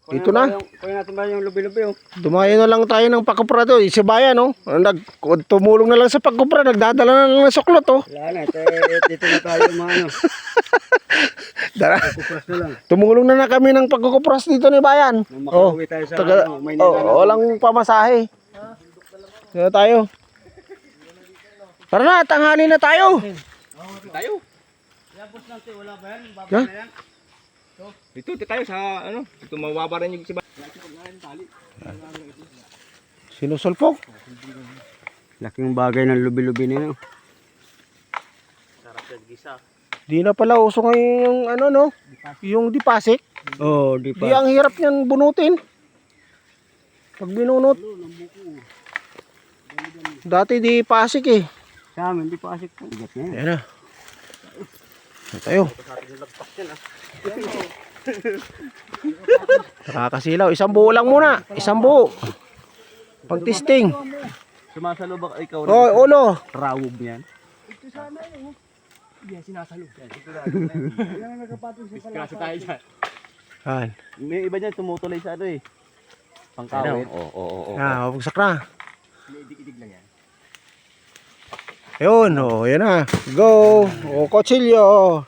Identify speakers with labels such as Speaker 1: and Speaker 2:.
Speaker 1: Dito na.
Speaker 2: Kunin natin ba yung lubi-lubi oh.
Speaker 1: Dumayo na lang tayo ng pagkupra to. Sa bayan, oh. Tumulong na lang sa pagkupra. Nagdadala na lang ng suklot, oh.
Speaker 2: Wala na. Dito na tayo mga ano. Kupras na lang.
Speaker 1: Tumulong na kami ng pagkukupras dito ni bayan.
Speaker 2: Makauwi tayo sa Maynila.
Speaker 1: Walang pamasahe. Dito tayo. Tara na, tanghali na tayo.
Speaker 2: Tayo. Yapos lang tayo. Wala ba yan? Baba na yan. Dito tayo sa ano. Dito mababa rin yung siba.
Speaker 1: Sinusulpok.
Speaker 2: Laking bagay ng lubi-lubi nila. Sarap yan gisa.
Speaker 1: Di na pala uso ngayon yung ano, no? Yung dipasik.
Speaker 2: Oo,
Speaker 1: Di ang hirap niyan bunutin. Pag binunot. Dati di pasik eh.
Speaker 2: Sa amin, di pa asik po. Bigat na yan.
Speaker 1: Ayan na. Ayan tayo. Nakakasilaw. Isang buo lang muna. Isang buo. Pag testing.
Speaker 2: Sumasalo ba ikaw?
Speaker 1: Oh, ulo.
Speaker 2: Rawog niyan. Kasi tayo dyan.
Speaker 1: Ayan.
Speaker 2: May iba dyan tumutuloy sa ano eh. Pangkawit. Oo.
Speaker 1: Ah, wabagsak na.
Speaker 2: Idig-idig lang yan.
Speaker 1: Ayun, oh, yan na. Go. Oh, kutsilyo.